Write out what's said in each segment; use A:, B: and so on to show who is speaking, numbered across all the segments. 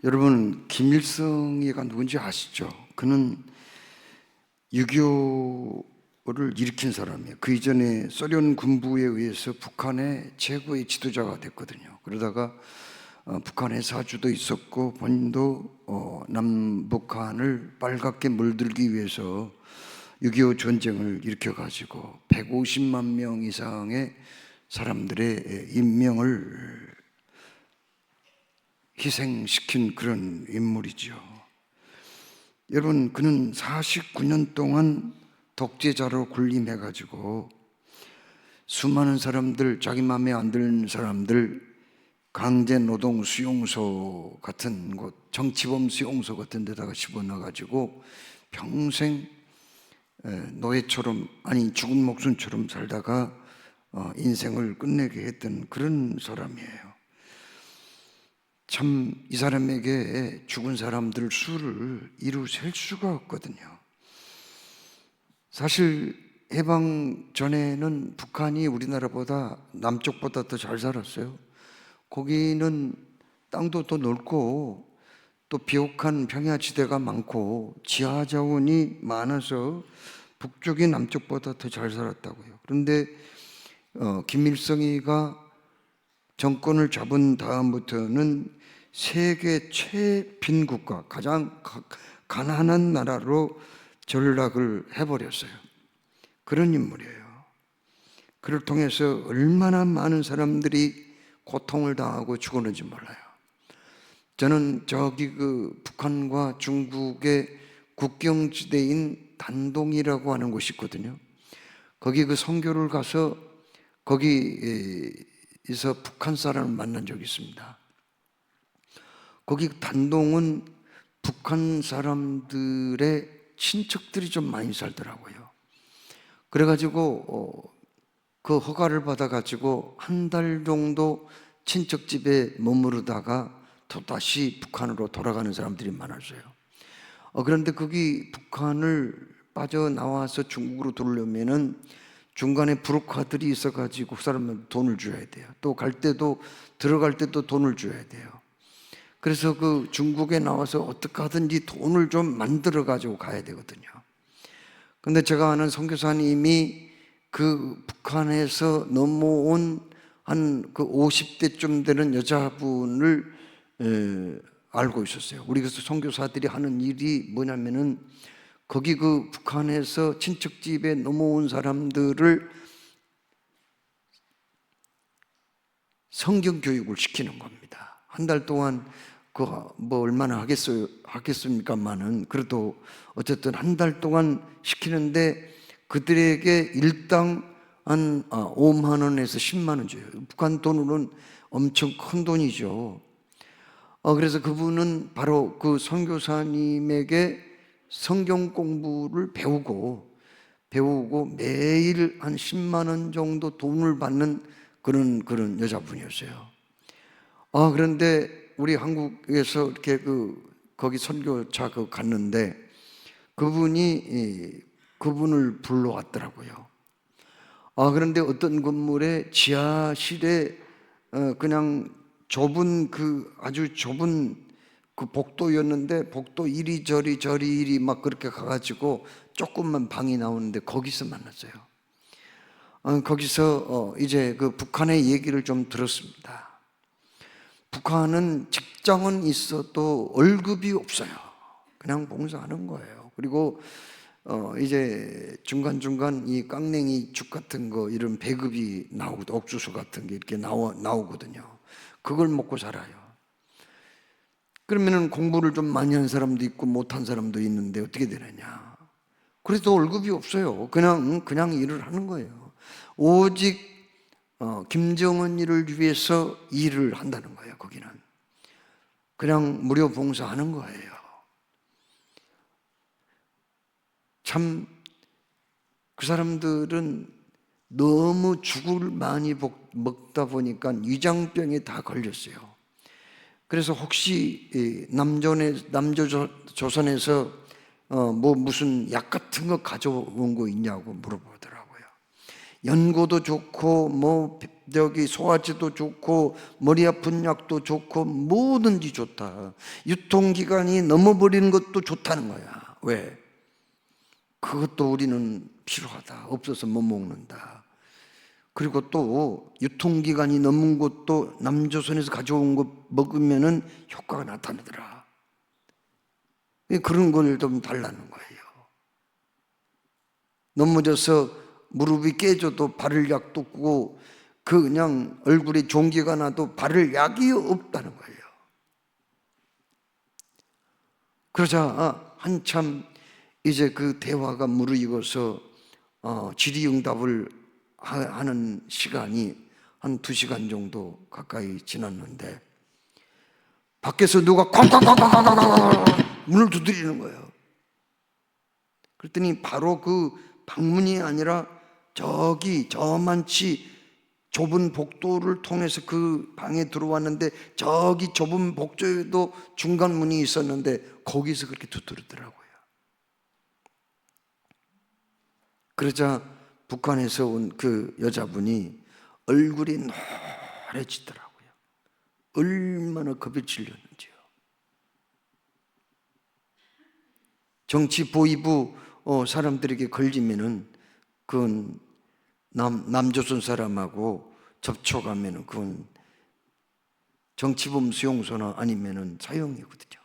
A: 여러분, 김일성이가 누군지 아시죠? 그는 6.25를 일으킨 사람이에요. 그 이전에 소련 군부에 의해서 북한의 최고의 지도자가 됐거든요. 그러다가 북한의 사주도 있었고 본인도 남북한을 빨갛게 물들기 위해서 6.25 전쟁을 일으켜가지고 150만 명 이상의 사람들의 인명을 희생시킨 그런 인물이죠. 여러분, 그는 49년 동안 독재자로 군림해가지고 수많은 사람들, 자기 마음에 안 드는 사람들 강제노동 수용소 같은 곳, 정치범 수용소 같은 데다가 집어넣어가지고 평생 노예처럼, 아니 죽은 목숨처럼 살다가 인생을 끝내게 했던 그런 사람이에요. 참 이 사람에게 죽은 사람들 수를 이루 셀 수가 없거든요. 사실 해방 전에는 북한이 우리나라보다 남쪽보다 더 잘 살았어요. 거기는 땅도 더 넓고 또 비옥한 평야지대가 많고 지하 자원이 많아서 북쪽이 남쪽보다 더 잘 살았다고요. 그런데 김일성이가 정권을 잡은 다음부터는 세계 최빈국가, 가장 가난한 나라로 전락을 해버렸어요. 그런 인물이에요. 그를 통해서 얼마나 많은 사람들이 고통을 당하고 죽었는지 몰라요. 저는 저기 북한과 중국의 국경지대인 단동이라고 하는 곳이 있거든요. 거기 선교를 가서 거기에서 북한 사람을 만난 적이 있습니다. 거기 단동은 북한 사람들의 친척들이 좀 많이 살더라고요. 그래가지고 그 허가를 받아가지고 한 달 정도 친척 집에 머무르다가 또다시 북한으로 돌아가는 사람들이 많았어요. 그런데 거기 북한을 빠져나와서 중국으로 들어오려면은 중간에 브로커들이 있어가지고 그 사람은 돈을 줘야 돼요. 또 갈 때도, 들어갈 때도 돈을 줘야 돼요. 그래서 중국에 나와서 어떻게 하든지 돈을 좀 만들어 가지고 가야 되거든요. 근데 제가 아는 선교사님이 북한에서 넘어온 한 50대쯤 되는 여자분을 알고 있었어요. 우리 선교사들이 하는 일이 뭐냐면은 거기 북한에서 친척집에 넘어온 사람들을 성경 교육을 시키는 겁니다. 한 달 동안 얼마나 하겠습니까만은 그래도 어쨌든 한 달 동안 시키는데 그들에게 일당 한 5만 원에서 10만 원 줘요. 북한 돈으로는 엄청 큰 돈이죠. 그래서 그분은 바로 그 선교사님에게 성경 공부를 배우고 매일 한 10만 원 정도 돈을 받는 그런 여자분이었어요. 그런데 우리 한국에서 이렇게 거기 선교차 갔는데 그분을 불러왔더라고요. 그런데 어떤 건물의 지하실에 그냥 아주 좁은 복도였는데 복도 이리 막 그렇게 가가지고 조금만 방이 나오는데 거기서 만났어요. 거기서 이제 북한의 얘기를 좀 들었습니다. 북한은 직장은 있어도 월급이 없어요. 그냥 봉사하는 거예요. 그리고 이제 중간중간 이 깡냉이 죽 같은 거 이런 배급이 나오고 옥수수 같은 게 이렇게 나오거든요. 그걸 먹고 살아요. 그러면은 공부를 좀 많이 한 사람도 있고 못한 사람도 있는데 어떻게 되느냐? 그래도 월급이 없어요. 그냥 일을 하는 거예요. 오직 김정은이를 위해서 일을 한다는 거예요. 거기는 그냥 무료 봉사하는 거예요. 참 그 사람들은 너무 죽을 많이 먹다 보니까 위장병에 다 걸렸어요. 그래서 혹시 남조선에서 무슨 약 같은 거 가져온 거 있냐고 물어보더라고요. 연고도 좋고 뭐 저기 소화제도 좋고 머리 아픈 약도 좋고 뭐든지 좋다. 유통기간이 넘어버리는 것도 좋다는 거야. 왜? 그것도 우리는 필요하다. 없어서 못 먹는다. 그리고 또 유통기간이 넘은 것도 남조선에서 가져온 거 먹으면은 효과가 나타나더라. 그런 걸 좀 달라는 거예요. 넘어져서 무릎이 깨져도 바를 약도 없고 그냥 얼굴에 종기가 나도 바를 약이 없다는 거예요. 그러자 한참 이제 그 대화가 무르익어서 질의응답을 하는 시간이 한 2시간 정도 가까이 지났는데 밖에서 누가 쾅쾅쾅쾅쾅쾅 문을 두드리는 거예요. 그랬더니 바로 그 방문이 아니라 저기 저만치 좁은 복도를 통해서 그 방에 들어왔는데 저기 좁은 복도에도 중간 문이 있었는데 거기서 그렇게 두드리더라고요. 그러자 북한에서 온 그 여자분이 얼굴이 노래지더라고요. 얼마나 겁에 질렸는지요. 정치 보위부 사람들에게 걸리면은 그건 남조선 사람하고 접촉하면은 그건 정치범 수용소나 아니면은 사형이거든요.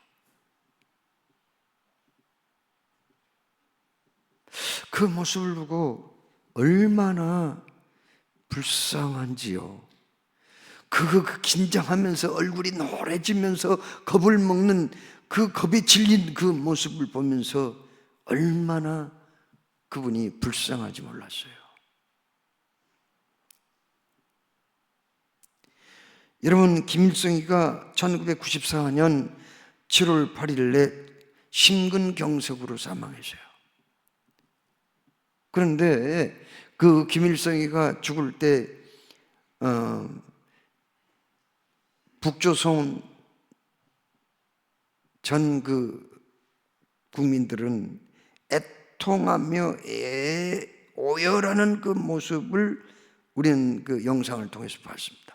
A: 그 모습을 보고 얼마나 불쌍한지요. 그 긴장하면서 얼굴이 노래지면서 겁을 먹는 그 겁에 질린 그 모습을 보면서 얼마나 그분이 불쌍한지 몰랐어요. 여러분, 김일성이가 1994년 7월 8일에 심근경색으로 사망했어요. 그런데 그 김일성이가 죽을 때 북조선 전 그 국민들은 애통하며 오열하는 그 모습을 우리는 그 영상을 통해서 봤습니다.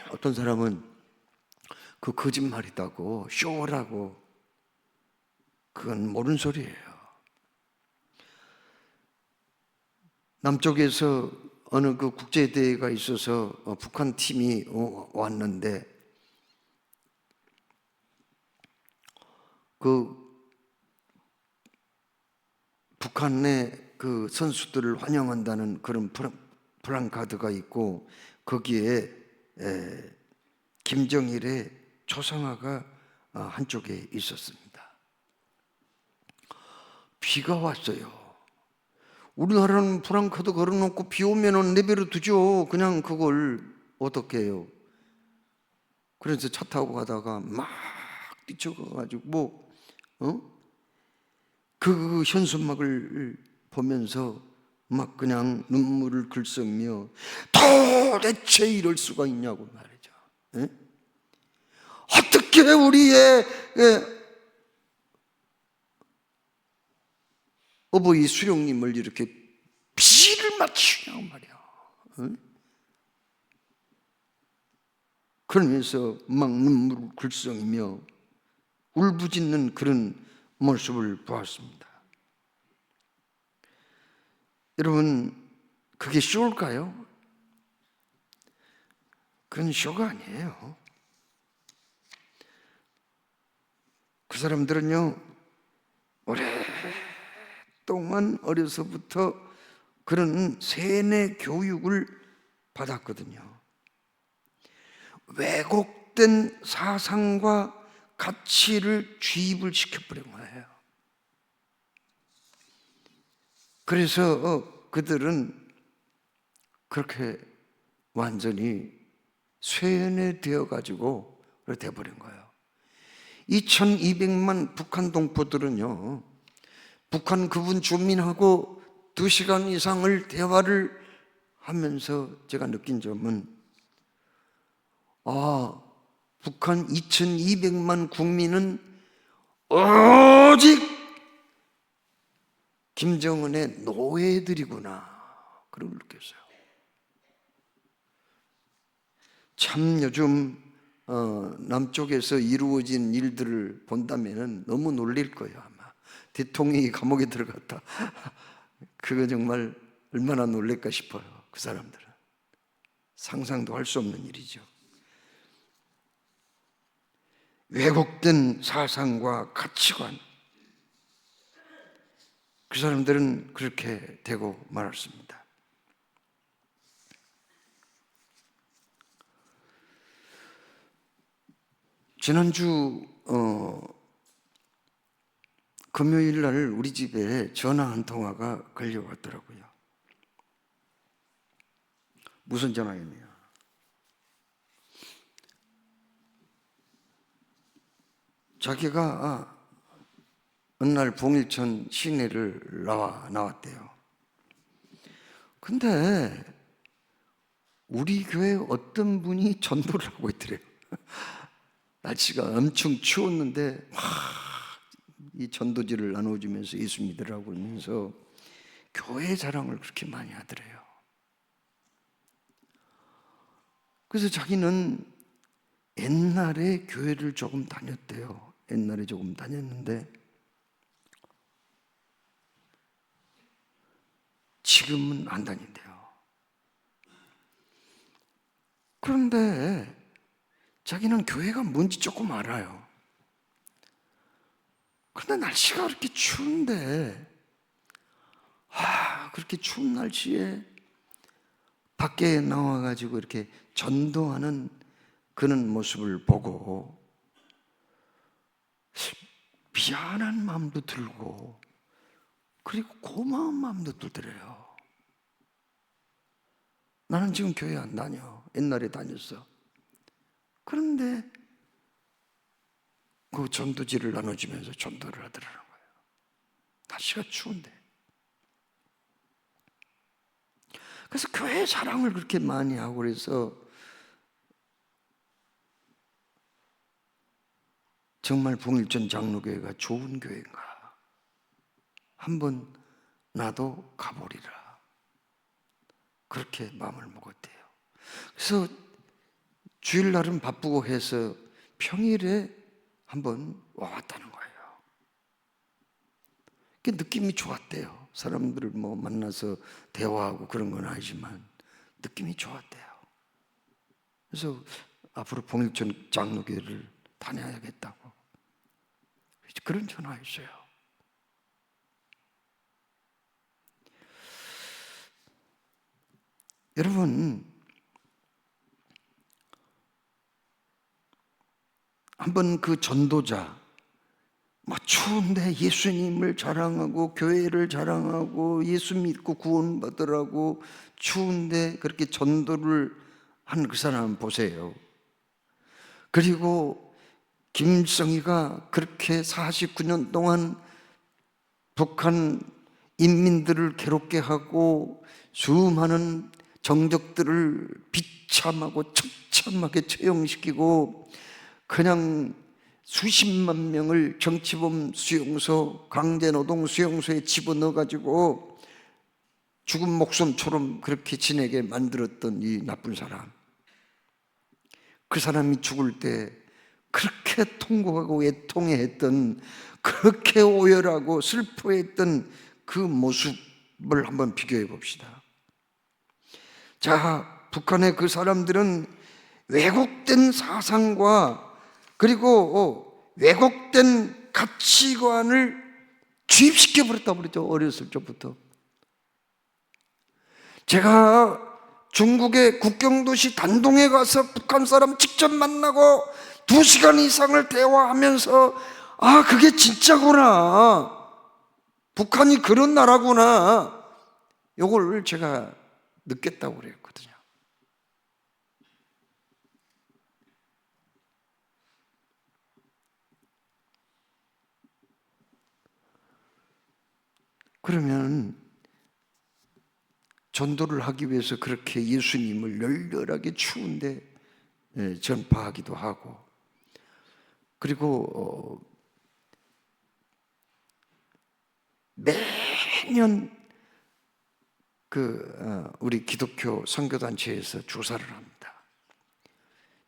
A: 어떤 사람은 그 거짓말이다고 쇼라고 그건 모르는 소리예요. 남쪽에서 어느 그 국제대회가 있어서 북한 팀이 왔는데 그 북한 내 그 선수들을 환영한다는 그런 플랜카드가 있고 거기에 김정일의 초상화가 한쪽에 있었습니다. 비가 왔어요. 우리나라는 플랜카드 걸어놓고 비 오면은 내버려 두죠. 그냥 그걸 어떻게 해요? 그래서 차 타고 가다가 막 뛰쳐가가지고 그 현수막을 보면서 막 그냥 눈물을 글썽이며 도대체 이럴 수가 있냐고 말이죠. 에? 어떻게 우리의 어버이 수령님을 이렇게 비를 맞추냐고 말이야. 에? 그러면서 막 눈물을 글썽이며 울부짖는 그런 모습을 보았습니다. 여러분, 그게 쇼일까요? 그건 쇼가 아니에요. 그 사람들은요, 오랫동안 어려서부터 그런 세뇌 교육을 받았거든요. 왜곡된 사상과 가치를 주입을 시켜버린 거예요. 그래서 그들은 그렇게 완전히 쇠뇌되어 가지고 그렇게 돼버린 거예요. 2200만 북한 동포들은요, 북한 그분 주민하고 2시간 이상을 대화를 하면서 제가 느낀 점은 북한 2200만 국민은 오직 김정은의 노예들이구나, 그런 걸 느꼈어요. 참 요즘 남쪽에서 이루어진 일들을 본다면 너무 놀릴 거예요. 아마 대통령이 감옥에 들어갔다. 그거 정말 얼마나 놀랄까 싶어요. 그 사람들은 상상도 할 수 없는 일이죠. 왜곡된 사상과 가치관, 그 사람들은 그렇게 되고 말았습니다. 지난주 금요일 날 우리 집에 전화 한 통화가 걸려왔더라고요. 무슨 전화였냐? 자기가 어느 날 봉일천 시내를 나왔대요. 근데 우리 교회 어떤 분이 전도를 하고 있더래요. 날씨가 엄청 추웠는데 막 이 전도지를 나눠주면서 예수 믿으라고 하면서 교회 자랑을 그렇게 많이 하더래요. 그래서 자기는 옛날에 교회를 조금 다녔대요. 옛날에 조금 다녔는데 지금은 안 다닌대요. 그런데 자기는 교회가 뭔지 조금 알아요. 그런데 날씨가 그렇게 추운데 그렇게 추운 날씨에 밖에 나와가지고 이렇게 전도하는 그런 모습을 보고 미안한 마음도 들고 그리고 고마운 마음도 들더래요. 나는 지금 교회 안 다녀. 옛날에 다녔어. 그런데 그 전도지를 나눠주면서 전도를 하더라는 거예요. 날씨가 추운데. 그래서 교회 자랑을 그렇게 많이 하고 그래서 정말 봉일천 장로교회가 좋은 교회인가? 한번 나도 가보리라. 그렇게 마음을 먹었대요. 그래서 주일날은 바쁘고 해서 평일에 한번 와왔다는 거예요. 그 느낌이 좋았대요. 사람들을 만나서 대화하고 그런 건 아니지만 느낌이 좋았대요. 그래서 앞으로 봉일천 장로교회를 다녀야겠다고 그런 전화였어요. 여러분, 한번 그 전도자 추운데 예수님을 자랑하고 교회를 자랑하고 예수 믿고 구원받으라고 추운데 그렇게 전도를 한 그 사람 보세요. 그리고 김일성이가 그렇게 49년 동안 북한 인민들을 괴롭게 하고 수많은 정적들을 비참하고 처참하게 처형시키고 그냥 수십만 명을 정치범 수용소, 강제노동 수용소에 집어넣어가지고 죽은 목숨처럼 그렇게 지내게 만들었던 이 나쁜 사람, 그 사람이 죽을 때 그렇게 통곡하고 애통해했던, 그렇게 오열하고 슬퍼했던 그 모습을 한번 비교해 봅시다. 자, 북한의 그 사람들은 왜곡된 사상과 그리고 왜곡된 가치관을 주입시켜 버렸다고 그러죠. 어렸을 적부터. 제가 중국의 국경도시 단동에 가서 북한 사람 직접 만나고 2시간 이상을 대화하면서 그게 진짜구나, 북한이 그런 나라구나, 요걸 제가 느꼈다고 그랬거든요. 그러면 전도를 하기 위해서 그렇게 예수님을 열렬하게 추운데 전파하기도 하고, 그리고 매년 우리 기독교 선교단체에서 조사를 합니다.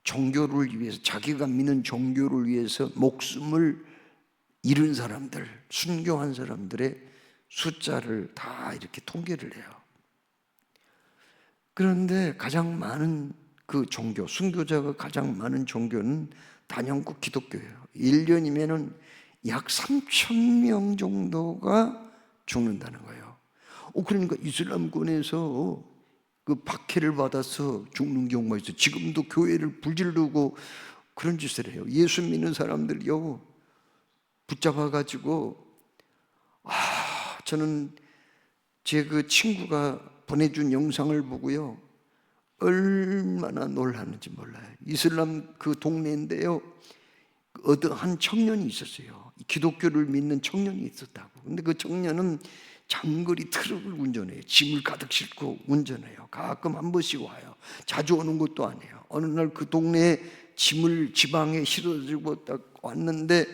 A: 종교를 위해서, 자기가 믿는 종교를 위해서 목숨을 잃은 사람들, 순교한 사람들의 숫자를 다 이렇게 통계를 해요. 그런데 가장 많은 그 종교, 순교자가 가장 많은 종교는 단연코 기독교예요. 1년이면은 약 3,000명 정도가 죽는다는 거예요. 그러니까 이슬람권에서 그 박해를 받아서 죽는 경우가 있어요. 지금도 교회를 불지르고 그런 짓을 해요. 예수 믿는 사람들이요, 붙잡아가지고, 저는 제 그 친구가 보내준 영상을 보고요, 얼마나 놀랐는지 몰라요. 이슬람 그 동네인데요, 어떤 한 청년이 있었어요. 기독교를 믿는 청년이 있었다고. 근데 그 청년은 장거리 트럭을 운전해요. 짐을 가득 싣고 운전해요. 가끔 한 번씩 와요. 자주 오는 것도 아니에요. 어느 날 그 동네에 짐을 지방에 실어주고 딱 왔는데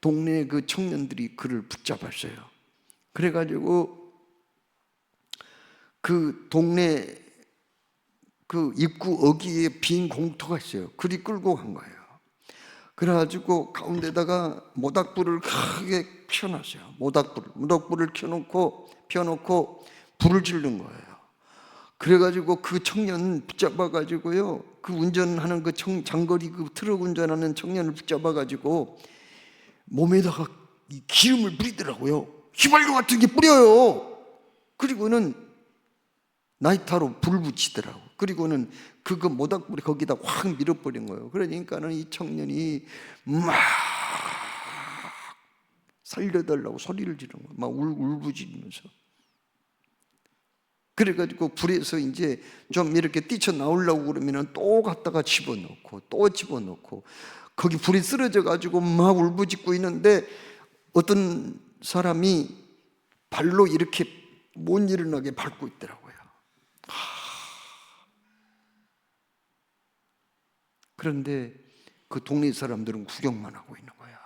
A: 동네 그 청년들이 그를 붙잡았어요. 그래가지고 그 동네 그 입구 어귀에 빈 공터가 있어요. 그리 끌고 간 거예요. 그래가지고 가운데다가 모닥불을 크게 켜놨어요. 모닥불을 켜놓고 불을 지른 거예요. 그래가지고 그 청년 붙잡아가지고요, 그 운전하는 그 장거리 그 트럭 운전하는 청년을 붙잡아가지고 몸에다가 이 기름을 뿌리더라고요. 휘발유 같은 게 뿌려요. 그리고는 나이타로 불 붙이더라고. 그리고는 그거 모닥불이 거기다 확 밀어버린 거예요. 그러니까는 이 청년이 막 살려달라고 소리를 지르는 거예요. 막 울부짖으면서. 그래가지고 불에서 이제 좀 이렇게 뛰쳐나오려고 그러면은 또 갖다가 집어넣고 거기 불이 쓰러져가지고 막 울부짖고 있는데 어떤 사람이 발로 이렇게 못 일어나게 밟고 있더라고요. 그런데 그 동네 사람들은 구경만 하고 있는 거야.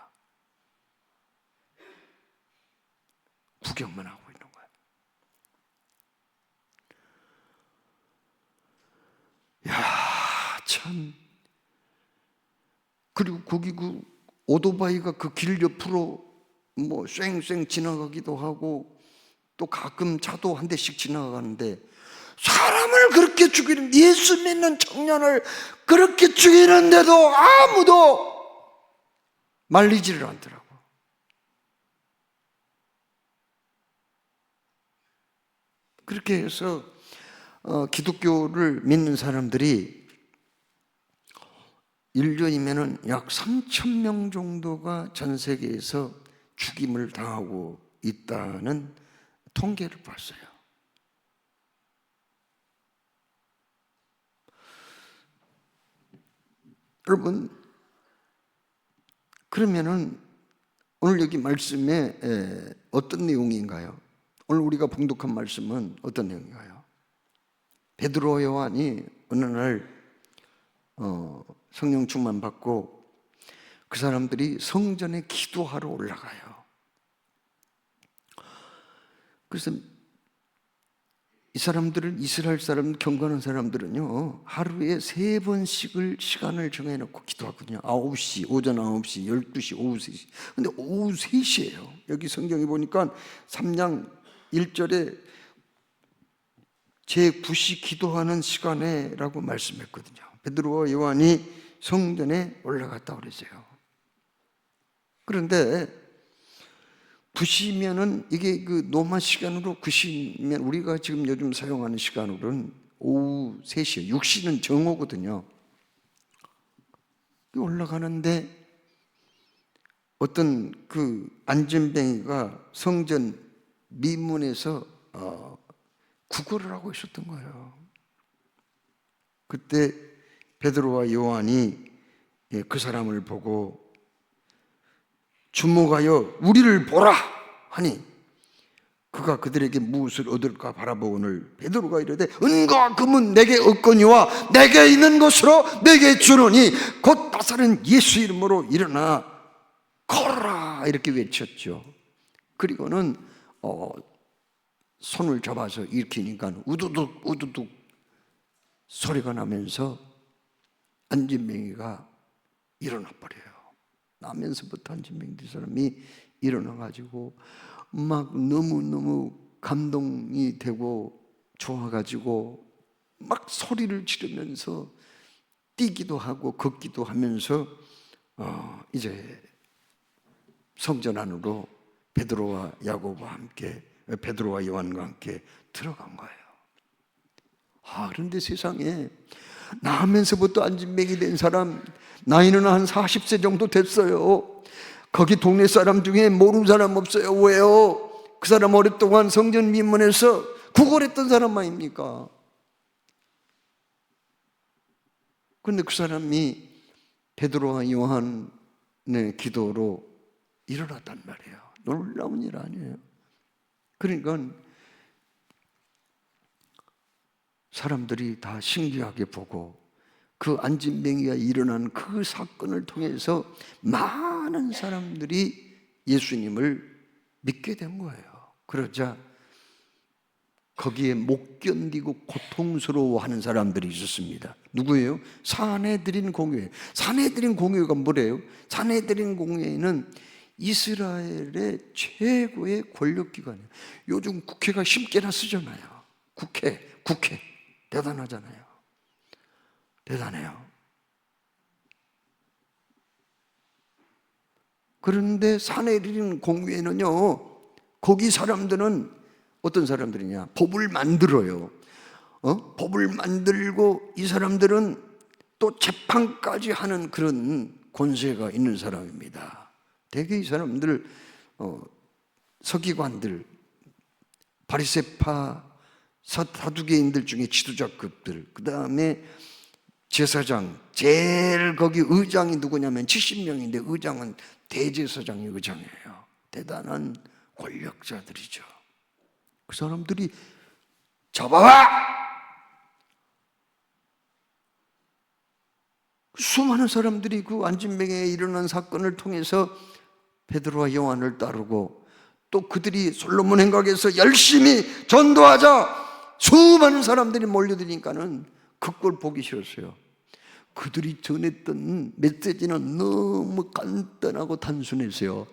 A: 구경만 하고 있는 거야. 야, 참. 그리고 거기 그 오토바이가 그 길 옆으로 뭐 쌩쌩 지나가기도 하고 또 가끔 차도 한 대씩 지나가는데 사람을 그렇게 죽이는, 예수 믿는 청년을 그렇게 죽이는데도 아무도 말리지를 않더라고. 그렇게 해서 기독교를 믿는 사람들이 1년이면은 약 3,000명 정도가 전 세계에서 죽임을 당하고 있다는 통계를 봤어요. 여러분, 그러면은 오늘 여기 말씀에 어떤 내용인가요? 오늘 우리가 봉독한 말씀은 어떤 내용인가요? 베드로 요한이 어느 날 성령 충만 받고 그 사람들이 성전에 기도하러 올라가요. 그래서 이 사람들은, 이스라엘 사람, 경건한 사람들은요, 하루에 3번씩을 시간을 정해놓고 기도하거든요. 9시, 오전 9시, 12시, 오후 3시. 근데 오후 3시예요. 여기 성경에 보니까 3장 1절에 제9시 기도하는 시간에라고 말씀했거든요. 베드로와 요한이 성전에 올라갔다 그랬어요. 그런데 9시면은 이게 그 로마 시간으로 9시면 우리가 지금 요즘 사용하는 시간으로는 오후 3시예요. 6시는 정오거든요. 올라가는데 어떤 그 안전뱅이가 성전 미문에서 구걸을 하고 있었던 거예요. 그때 베드로와 요한이 그 사람을 보고 주목하여 우리를 보라 하니 그가 그들에게 무엇을 얻을까 바라보거늘 베드로가 이르되 은과 금은 내게 없거니와 내게 있는 것으로 내게 주노니 곧 나사렛 예수 이름으로 일어나 걸어라 이렇게 외쳤죠. 그리고는 손을 잡아서 일으키니까 우두둑 우두둑 소리가 나면서 안진뱅이가 일어나 버려요. 나면서부터 안진뱅이 사람이 일어나가지고 막 너무너무 감동이 되고 좋아가지고 막 소리를 지르면서 뛰기도 하고 걷기도 하면서 이제 성전 안으로 베드로와 야고보와 함께, 베드로와 요한과 함께 들어간 거예요. 그런데 세상에 나면서부터 안진뱅이 된 사람, 나이는 한 40세 정도 됐어요. 거기 동네 사람 중에 모르는 사람 없어요. 왜요? 그 사람 오랫동안 성전 민문에서 구걸했던 사람 아닙니까? 그런데 그 사람이 베드로와 요한의 기도로 일어났단 말이에요. 놀라운 일 아니에요. 그러니까 사람들이 다 신기하게 보고 그 안진뱅이가 일어난 그 사건을 통해서 많은 사람들이 예수님을 믿게 된 거예요. 그러자 거기에 못 견디고 고통스러워하는 사람들이 있었습니다. 누구예요? 사내들인 공회. 사내들인 공회가 뭐래요? 사내들인 공회는 이스라엘의 최고의 권력기관이에요. 요즘 국회가 힘께나 쓰잖아요. 국회 대단하잖아요. 대단해요. 그런데 사내들인 공회는요, 거기 사람들은 어떤 사람들이냐? 법을 만들어요. 법을 만들고 이 사람들은 또 재판까지 하는 그런 권세가 있는 사람입니다. 대개 이 사람들 서기관들, 바리새파 사두개인들 중에 지도자급들, 그 다음에 제사장, 제일 거기 의장이 누구냐면 70명인데 의장은 대제사장이 의장이에요. 대단한 권력자들이죠. 그 사람들이 잡아와! 수많은 사람들이 그 안진뱅이에 일어난 사건을 통해서 베드로와 요한을 따르고 또 그들이 솔로몬 행각에서 열심히 전도하자 수많은 사람들이 몰려드니까는 그 꼴 보기 싫었어요. 그들이 전했던 메시지는 너무 간단하고 단순했어요.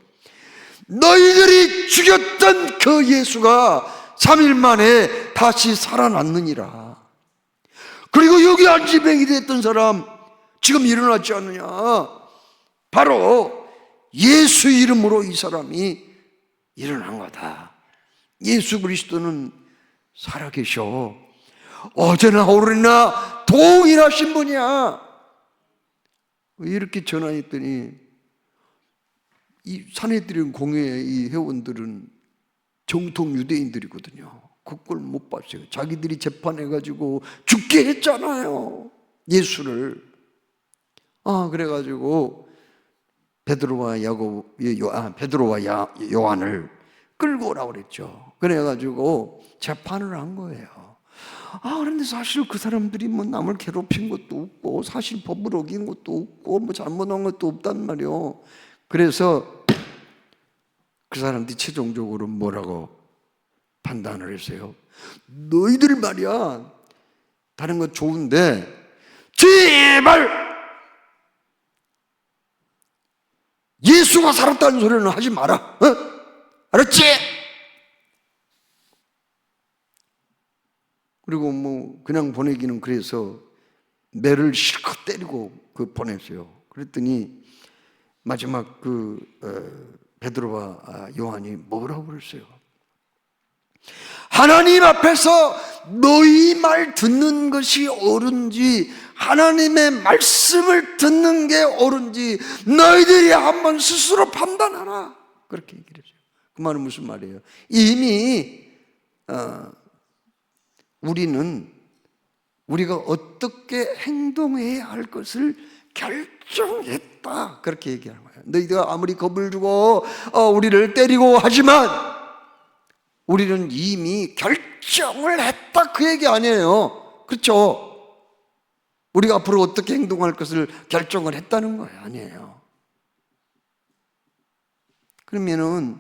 A: 너희들이 죽였던 그 예수가 3일 만에 다시 살아났느니라. 그리고 여기 안진뱅이 됐던 사람 지금 일어났지 않느냐. 바로 예수 이름으로 이 사람이 일어난 거다. 예수 그리스도는 살아계셔. 어제나 오늘이나 동일하신 분이야. 이렇게 전화했더니 이 사내들인 공회의 이 회원들은 정통 유대인들이거든요. 그걸 못 봤어요. 자기들이 재판해가지고 죽게 했잖아요, 예수를. 그래가지고 베드로와 요한을 끌고 오라고 그랬죠. 그래가지고 재판을 한 거예요. 그런데 사실 그 사람들이 뭐 남을 괴롭힌 것도 없고 사실 법을 어긴 것도 없고 뭐 잘못한 것도 없단 말이에요. 그래서 그 사람들이 최종적으로 뭐라고 판단을 했어요? 너희들 말이야, 다른 거 좋은데 제발 예수가 살았다는 소리는 하지 마라. 알았지? 그리고 뭐 그냥 보내기는 그래서 매를 실컷 때리고 보냈어요. 그랬더니 마지막 베드로와 요한이 뭐라고 그랬어요? 하나님 앞에서 너희 말 듣는 것이 옳은지 하나님의 말씀을 듣는 게 옳은지 너희들이 한번 스스로 판단하라. 그렇게 얘기를 해줘요. 그 말은 무슨 말이에요? 이미 우리가 어떻게 행동해야 할 것을 결정했다. 그렇게 얘기하는 거예요. 너희가 아무리 겁을 주고 우리를 때리고 하지만 우리는 이미 결정을 했다. 그 얘기 아니에요. 그렇죠? 우리가 앞으로 어떻게 행동할 것을 결정을 했다는 거예요. 아니에요. 그러면은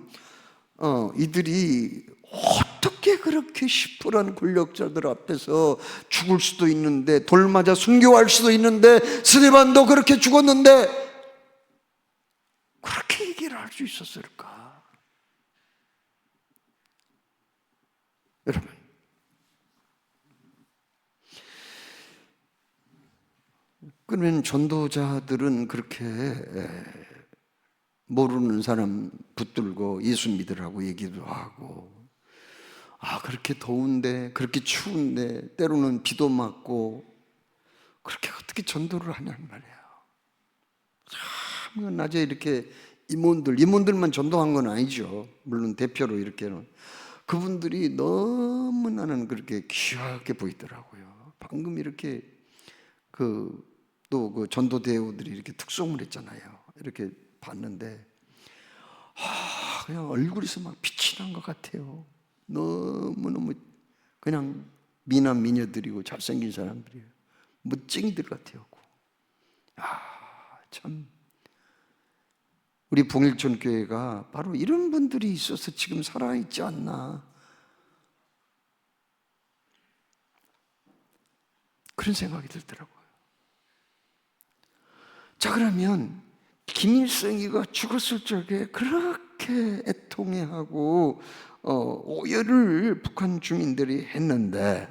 A: 이들이 어떻게 어떻게 그렇게 시퍼런 권력자들 앞에서 죽을 수도 있는데, 돌 맞아 순교할 수도 있는데, 스데반도 그렇게 죽었는데 그렇게 얘기를 할 수 있었을까? 여러분, 그러면 전도자들은 그렇게 모르는 사람 붙들고 예수 믿으라고 얘기도 하고, 그렇게 더운데, 그렇게 추운데, 때로는 비도 맞고, 그렇게 어떻게 전도를 하냐는 말이에요. 참, 낮에 이렇게 임원들만 전도한 건 아니죠. 물론 대표로 이렇게는. 그분들이 너무 나는 그렇게 귀하게 보이더라고요. 방금 이렇게 또 그 전도대우들이 이렇게 특송을 했잖아요. 이렇게 봤는데, 그냥 얼굴에서 막 빛이 난 것 같아요. 너무너무 그냥 미남 미녀들이고 잘생긴 사람들이에요. 멋쟁이들 같아요. 참, 우리 봉일촌 교회가 바로 이런 분들이 있어서 지금 살아있지 않나, 그런 생각이 들더라고요. 자, 그러면 김일성이가 죽었을 적에 그렇게 애통해하고 오열을 북한 주민들이 했는데,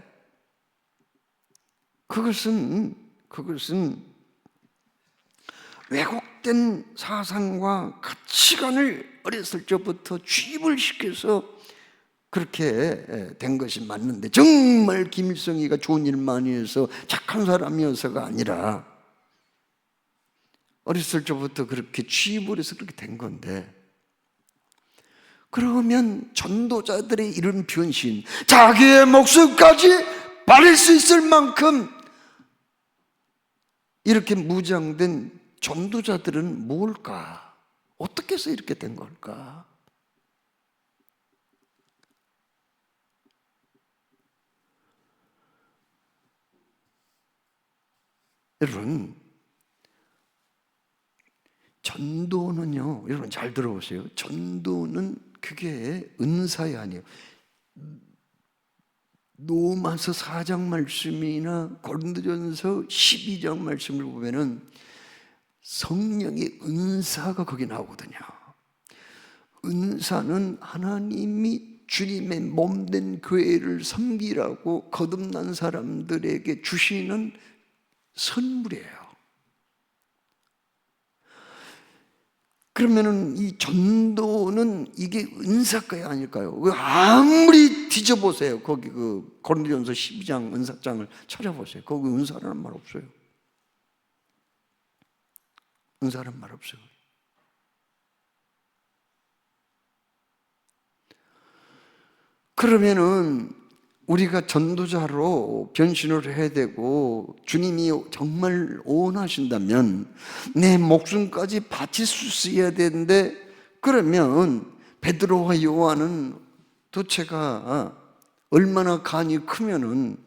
A: 그것은 왜곡된 사상과 가치관을 어렸을 적부터 주입을 시켜서 그렇게 된 것이 맞는데, 정말 김일성이가 좋은 일 많이 해서 착한 사람이어서가 아니라 어렸을 적부터 그렇게 취입을 해서 그렇게 된 건데, 그러면 전도자들의 이런 변신, 자기의 목숨까지 바칠 수 있을 만큼 이렇게 무장된 전도자들은 뭘까? 어떻게 해서 이렇게 된 걸까? 여러분, 전도는요, 여러분 잘 들어보세요. 전도는 그게 은사이 아니에요. 로마서 4장 말씀이나 고린도전서 12장 말씀을 보면은 성령의 은사가 거기 나오거든요. 은사는 하나님이 주님의 몸된 교회를 섬기라고 거듭난 사람들에게 주시는 선물이에요. 그러면은 이 전도는 이게 은사가요, 아닐까요? 아무리 뒤져보세요. 거기 그 고린도전서 12장 은사장을 찾아보세요. 거기 은사라는 말 없어요. 은사라는 말 없어요. 그러면은 우리가 전도자로 변신을 해야 되고, 주님이 정말 원하신다면 내 목숨까지 바칠 수 있어야 되는데, 그러면 베드로와 요한은 도체가 얼마나 간이 크면은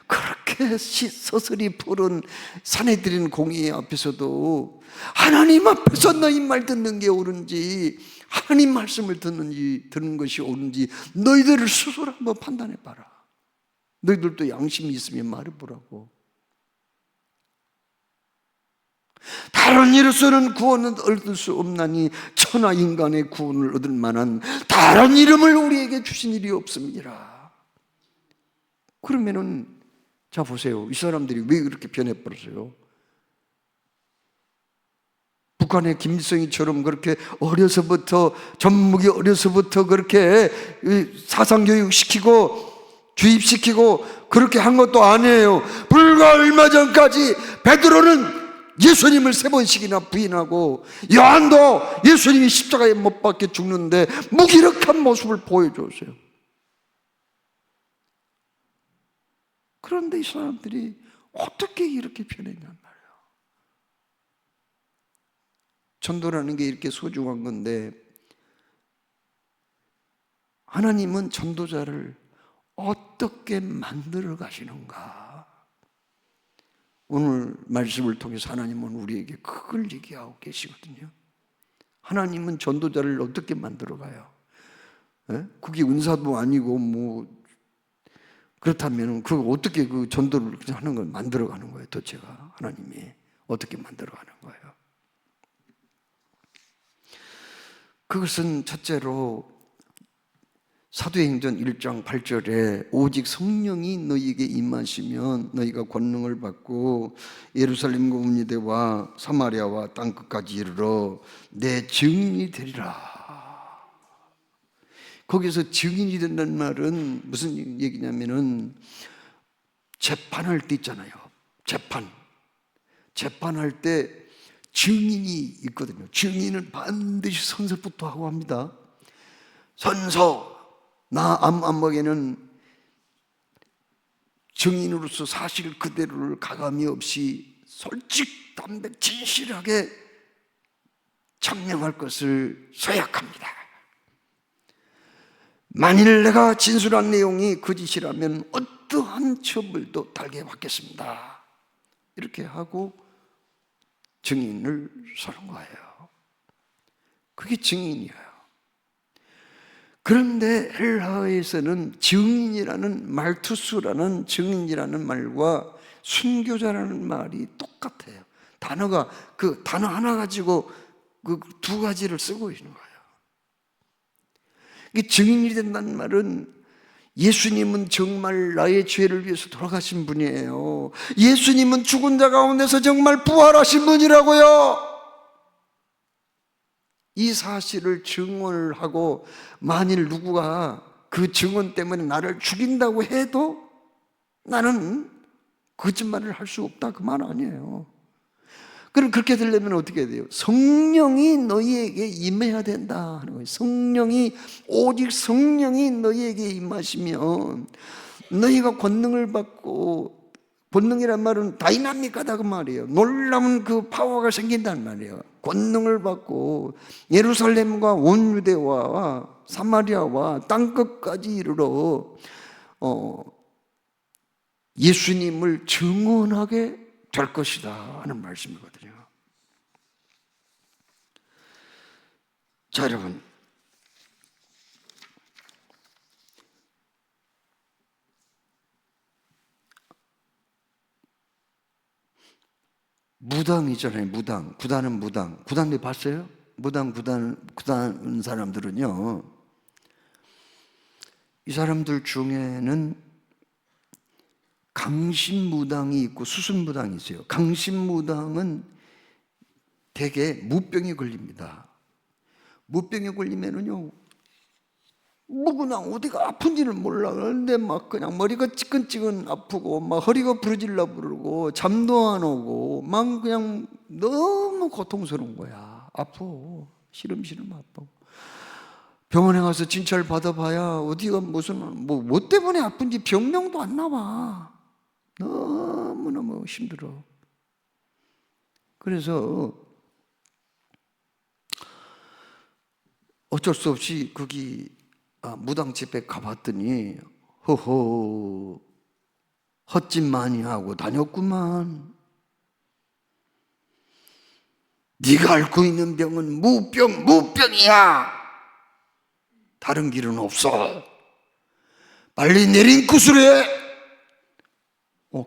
A: 그렇게 서슬이 푸른 사내들인 공의 앞에서도 하나님 앞에서 너희 말 듣는 게 옳은지, 하나님 말씀을 듣는 것이 옳은지 너희들을 스스로 한번 판단해 봐라. 너희들도 양심이 있으면 말해보라고. 다른 이로서는 구원을 얻을 수 없나니 천하 인간의 구원을 얻을 만한 다른 이름을 우리에게 주신 일이 없습니다. 그러면은 자 보세요. 이 사람들이 왜 그렇게 변해버렸어요? 북한의 김일성이처럼 그렇게 어려서부터, 전무기 어려서부터 그렇게 사상교육 시키고 주입시키고 그렇게 한 것도 아니에요. 불과 얼마 전까지 베드로는 예수님을 3번씩이나 부인하고, 요한도 예수님이 십자가에 못 박혀 죽는데 무기력한 모습을 보여줬어요. 그런데 이 사람들이 어떻게 이렇게 변했냔 말이에요. 전도라는 게 이렇게 소중한 건데, 하나님은 전도자를 어떻게 만들어 가시는가? 오늘 말씀을 통해서 하나님은 우리에게 그걸 얘기하고 계시거든요. 하나님은 전도자를 어떻게 만들어 가요? 그게 은사도 아니고 뭐 그렇다면 그 어떻게 그 전도를 하는 걸 만들어가는 거예요? 도대체가 하나님이 어떻게 만들어가는 거예요? 그것은 첫째로 사도행전 1장 8절에 오직 성령이 너희에게 임하시면 너희가 권능을 받고 예루살렘과 온 유대와 사마리아와 땅끝까지 이르러 내 증인이 되리라. 거기서 증인이 된다는 말은 무슨 얘기냐면은 재판할 때 있잖아요. 재판할 때 증인이 있거든요. 증인은 반드시 선서부터 하고 합니다. 선서, 나 암암에게는 증인으로서 사실 그대로를 가감이 없이 솔직담백 진실하게 창명할 것을 서약합니다. 만일 내가 진술한 내용이 거짓이라면 어떠한 처벌도 달게 받겠습니다. 이렇게 하고 증인을 서는 거예요. 그게 증인이에요. 그런데 헬라어에서는 증인이라는 말투수라는 증인이라는 말과 순교자라는 말이 똑같아요. 단어가 그 단어 하나 가지고 그 두 가지를 쓰고 있는 거예요. 이 증인이 된다는 말은 예수님은 정말 나의 죄를 위해서 돌아가신 분이에요. 예수님은 죽은 자 가운데서 정말 부활하신 분이라고요. 이 사실을 증언을 하고 만일 누구가 그 증언 때문에 나를 죽인다고 해도 나는 거짓말을 할 수 없다 그 말 아니에요. 그럼 그렇게 되려면 어떻게 돼요? 성령이 너희에게 임해야 된다 하는 거예요. 오직 성령이 너희에게 임하시면 너희가 권능을 받고, 권능이란 말은 다이나믹하다 그 말이에요. 놀라운 그 파워가 생긴다는 말이에요. 권능을 받고 예루살렘과 온 유대와 사마리아와 땅끝까지 이르러 예수님을 증언하게 될 것이다 하는 말씀이거든요. 자, 여러분, 무당이잖아요. 무당. 구단은 무당. 구단들 봤어요? 구단 사람들은요, 이 사람들 중에는 강신무당이 있고 수순무당이 있어요. 강신무당은 대개 무병에 걸립니다. 무병에 걸리면은요, 뭐 그냥 어디가 아픈지는 몰라. 그런데 막 그냥 머리가 찌끈찌끈 아프고 막 허리가 부러질라 부르고 잠도 안 오고 막 그냥 너무 고통스러운 거야. 아파. 시름시름 아파. 병원에 가서 진찰 받아봐야 어디가 무슨 뭐 때문에 아픈지 병명도 안 나와. 너무너무 힘들어. 그래서 어쩔 수 없이 거기 무당 집에 가봤더니 허허 헛짓 많이 하고 다녔구만. 네가 앓고 있는 병은 무병이야. 다른 길은 없어. 빨리 내린굿을 해.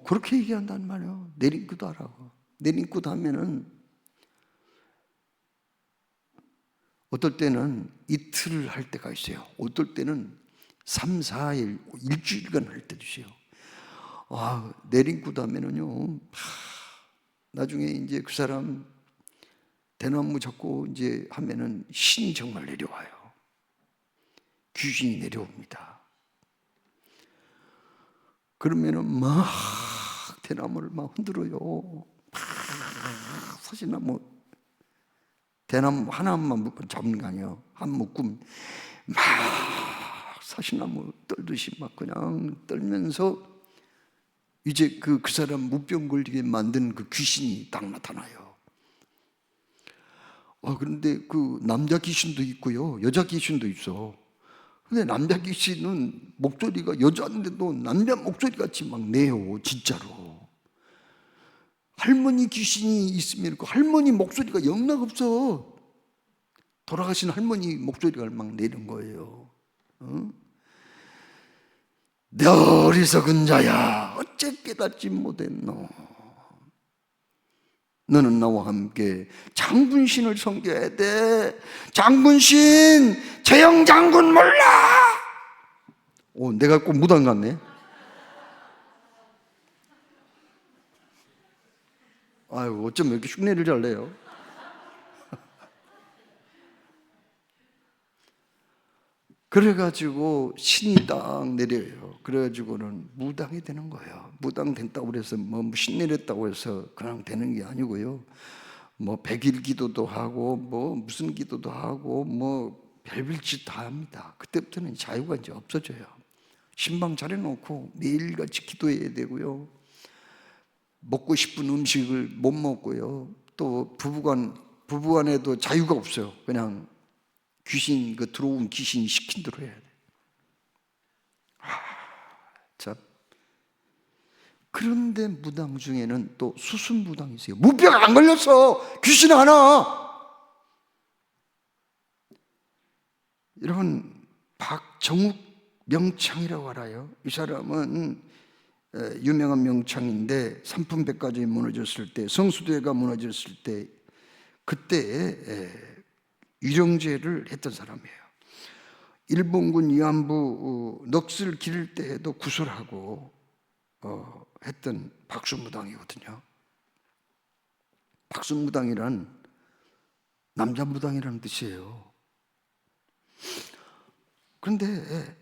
A: 그렇게 얘기한단 말이에요. 내린굿 하라고. 내린굿 하면은 어떨 때는 이틀을 할 때가 있어요. 어떨 때는 3, 4일, 일주일간 할 때도 있어요. 내린굿 하면은요, 나중에 이제 그 사람 대나무 잡고 이제 하면은 신이 정말 내려와요. 귀신이 내려옵니다. 그러면은 막 대나무를 막 흔들어요. 사시나무 대나무 하나만 잡는 거 아니에요. 한 묶음 막 사시나무 떨듯이 막 그냥 떨면서 이제 그 사람 무병 걸리게 만든 그 귀신이 딱 나타나요. 그런데 그 남자 귀신도 있고요, 여자 귀신도 있어. 근데 남자 귀신은 목소리가 여자인데도 남자 목소리 같이 막 내요, 진짜로. 할머니 귀신이 있으면 그 할머니 목소리가 영락 없어. 돌아가신 할머니 목소리가 막 내는 거예요. 내 어리석은 자야, 어째 깨닫지 못했노. 너는 나와 함께 장군신을 섬겨야 돼. 장군신, 재영 장군 몰라? 내가 꼭 무당 같네. 아유, 어쩜 이렇게 흉내를 잘 내요? 그래가지고 신이 딱 내려요. 그래가지고는 무당이 되는 거예요. 무당 된다고 해서 뭐 신 내렸다고 해서 그냥 되는 게 아니고요. 뭐 백일 기도도 하고 뭐 무슨 기도도 하고 뭐 별별 짓 다 합니다. 그때부터는 자유가 이제 없어져요. 신방 차려놓고 매일같이 기도해야 되고요. 먹고 싶은 음식을 못 먹고요. 또 부부간에도 자유가 없어요. 그냥 귀신, 들어온 귀신이 시킨 대로 해야 돼. 참. 그런데 무당 중에는 또 수순무당이 있어요. 무병 안 걸렸어. 귀신 하나. 여러분, 박정욱 명창이라고 알아요? 이 사람은 유명한 명창인데 삼풍백과점이 무너졌을 때, 성수대가 무너졌을 때 그때 유령제를 했던 사람이에요. 일본군 위안부 넋을 기를 때에도 구술하고 했던 박수무당이거든요. 박수무당이란 남자무당이라는 뜻이에요. 그런데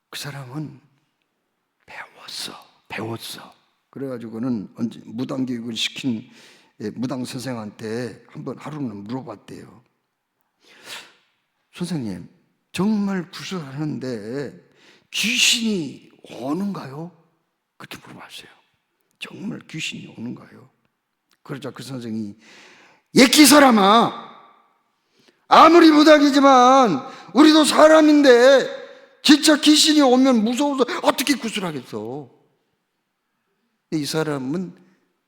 A: 그 사람은 배웠어. 그래가지고는 무당 교육을 시킨 무당 선생한테 한번 하루는 물어봤대요. 선생님, 정말 구슬하는데 귀신이 오는가요? 그렇게 물어봤어요. 정말 귀신이 오는가요? 그러자 그 선생이, 예끼 사람아, 아무리 무당이지만 우리도 사람인데 진짜 귀신이 오면 무서워서 어떻게 구슬하겠어? 이 사람은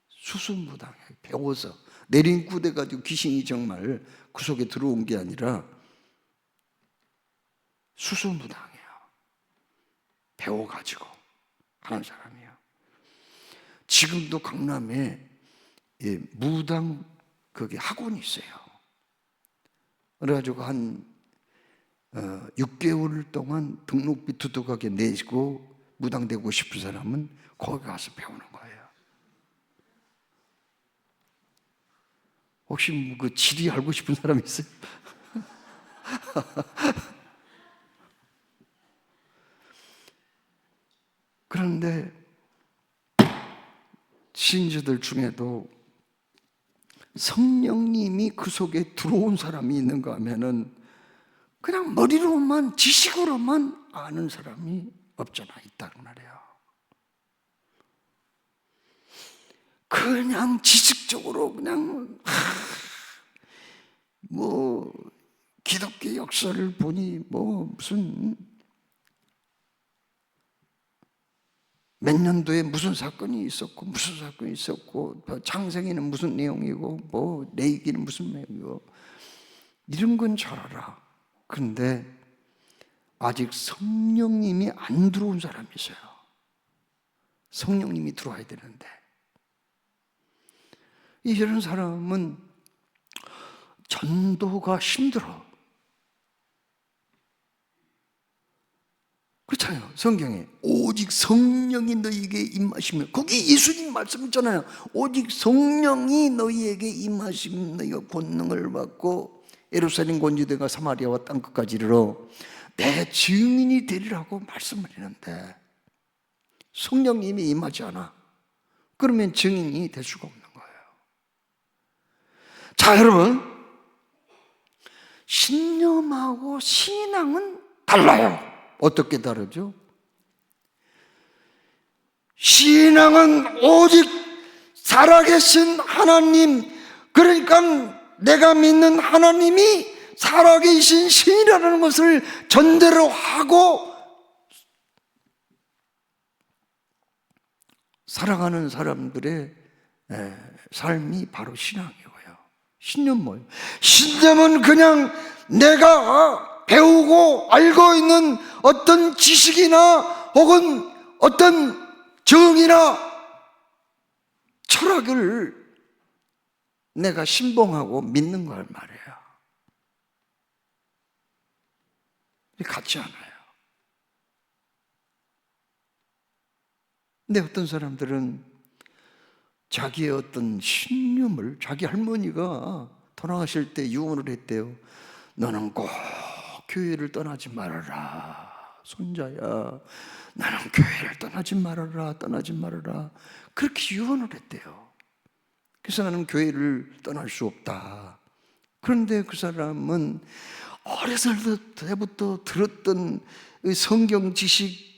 A: 수순무당이에요. 배워서 내린구대 가지고 귀신이 정말 그 속에 들어온 게 아니라 수순무당이에요. 배워가지고 하는 사람이에요. 지금도 강남에 무당 거기 학원이 있어요. 그래가지고 한 6개월 동안 등록비 두둑하게 내고 무당 되고 싶은 사람은 거기 가서 배우는 거예요. 혹시 뭐 그 지리 알고 싶은 사람 있어요? 그런데 신자들 중에도 성령님이 그 속에 들어온 사람이 있는가 하면은 그냥 머리로만, 지식으로만 아는 사람이 없잖아, 있다는 말이에요. 그냥 지식적으로 그냥 뭐 기독교 역사를 보니 뭐 무슨 몇 년도에 무슨 사건이 있었고 창세기는 무슨 내용이고 뭐 레위기는 무슨 내용이고 이런 건 잘 알아. 그런데 아직 성령님이 안 들어온 사람이 있어요. 성령님이 들어와야 되는데 이런 사람은 전도가 힘들어. 그렇잖아요. 성경에 오직 성령이 너희에게 임하시면, 거기 예수님 말씀 있잖아요. 오직 성령이 너희에게 임하시면 너희가 권능을 받고 예루살렘 권지대가 사마리아와 땅끝까지 이르러 내 증인이 되리라고 말씀을 했는데 성령님이 임하지 않아. 그러면 증인이 될 수가 없는 거예요. 자, 여러분, 신념하고 신앙은 달라요. 어떻게 다르죠? 신앙은 오직 살아계신 하나님, 그러니까 내가 믿는 하나님이 살아계신 신이라는 것을 전제로 하고 살아가는 사람들의 삶이 바로 신앙이고요. 신념 뭐예요? 신념은 그냥 내가 배우고 알고 있는 어떤 지식이나 혹은 어떤 정의나 철학을 내가 신봉하고 믿는 걸 말이에요. 같지 않아요. 근데 어떤 사람들은 자기의 어떤 신념을, 자기 할머니가 돌아가실 때 유언을 했대요. 너는 꼭 교회를 떠나지 말아라. 손자야, 나는 교회를 떠나지 말아라, 떠나지 말아라. 그렇게 유언을 했대요. 그래서 나는 교회를 떠날 수 없다. 그런데 그 사람은 어렸을 때부터 들었던 성경 지식,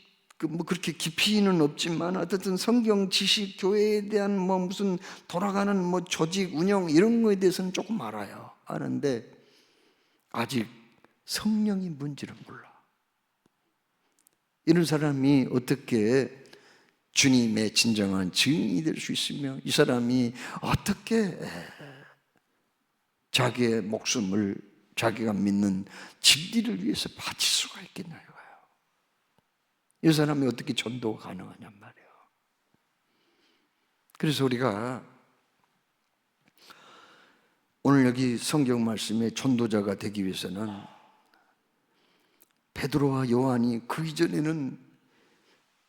A: 뭐 그렇게 깊이는 없지만 어쨌든 성경 지식, 교회에 대한 뭐 무슨 돌아가는 뭐 조직 운영 이런 거에 대해서는 조금 알아요. 아는데 아직 성령이 뭔지를 몰라. 이런 사람이 어떻게 주님의 진정한 증인이 될 수 있으며, 이 사람이 어떻게 자기의 목숨을 자기가 믿는 진리를 위해서 바칠 수가 있겠냐고요. 이 사람이 어떻게 전도가 가능하냔 말이에요. 그래서 우리가 오늘 여기 성경 말씀에 전도자가 되기 위해서는 베드로와 요한이 그 이전에는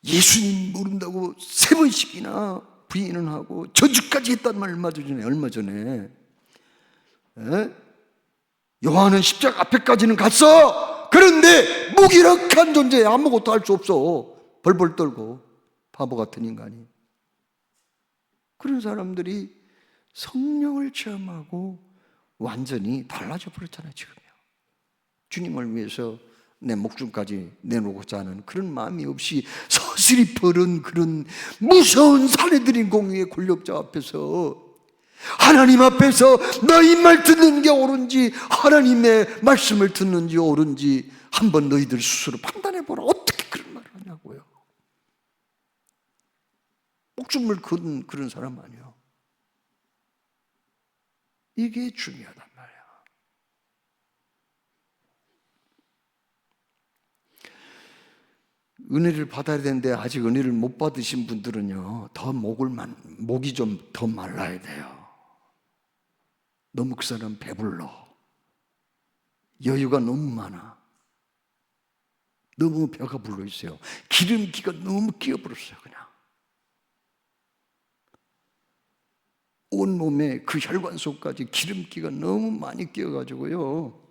A: 예수님 모른다고 3번씩이나 부인을 하고 저주까지 했단 말 얼마 전에. 요한은 십자가 앞에까지는 갔어. 그런데 무기력한 존재에 아무것도 할 수 없어. 벌벌 떨고 바보 같은 인간이. 그런 사람들이 성령을 체험하고 완전히 달라져 버렸잖아요. 지금요. 주님을 위해서 내 목숨까지 내놓고자 하는 그런 마음이 없이 서슬이 버른 그런 무서운 사내들인 공유의 권력자 앞에서, 하나님 앞에서 너희 말 듣는 게 옳은지 하나님의 말씀을 듣는지 옳은지 한번 너희들 스스로 판단해보라. 어떻게 그런 말을 하냐고요. 목숨을 건 그런 사람 아니에요. 이게 중요하단 말이에요. 은혜를 받아야 되는데 아직 은혜를 못 받으신 분들은요, 더 목이 좀 더 말라야 돼요. 너무 그 사람 배불러. 여유가 너무 많아. 너무 배가 불러 있어요. 기름기가 너무 끼어버렸어요. 그냥 온몸에 그 혈관 속까지 기름기가 너무 많이 끼어가지고요,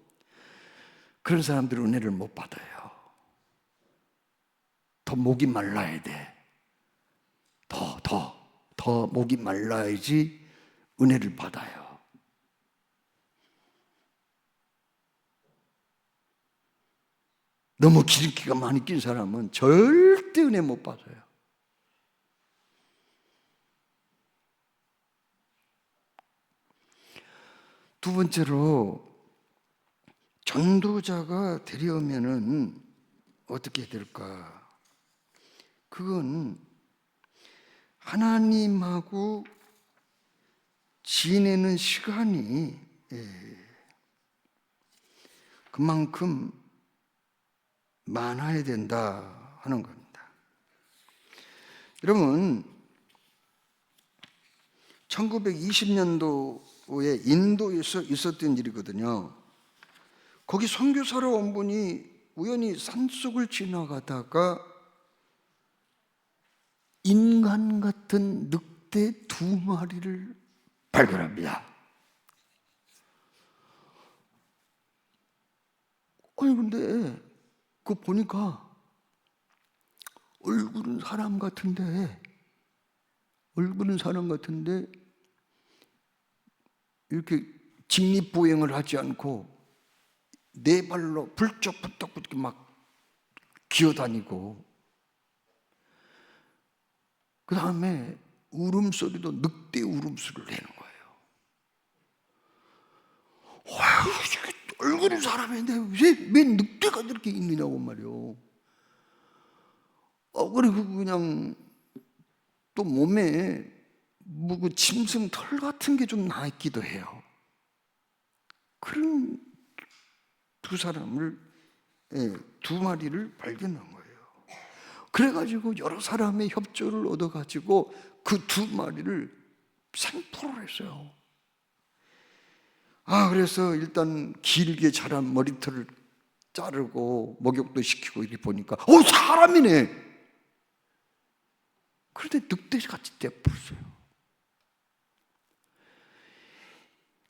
A: 그런 사람들은 은혜를 못 받아요. 더 목이 말라야 돼. 더 목이 말라야지 은혜를 받아요. 너무 기름기가 많이 낀 사람은 절대 은혜 못 받아요. 두 번째로, 전도자가 되려면은 어떻게 될까? 그건 하나님하고 지내는 시간이 그만큼 많아야 된다 하는 겁니다. 여러분, 1920년도에 인도에서 있었던 일이거든요. 거기 선교사로 온 분이 우연히 산속을 지나가다가 인간 같은 늑대 2마리를 발견합니다. 아니 근데 그거 보니까 얼굴은 사람 같은데 이렇게 직립보행을 하지 않고 네 발로 불쩍불쩍 막 기어다니고, 그 다음에 울음소리도 늑대 울음소리를 내는 거예요. 와, 얼굴은 사람인데 왜 늑대가 이렇게 있느냐고 말이요. 그리고 그냥 또 몸에 뭐 그 짐승 털 같은 게 좀 나있기도 해요. 그런 두 사람을 두 마리를 발견한 거예요. 그래가지고 여러 사람의 협조를 얻어가지고 그 두 마리를 생포를 했어요. 그래서 일단 길게 자란 머리털을 자르고 목욕도 시키고 이렇게 보니까 사람이네. 그런데 늑대같이 돼버렸어요.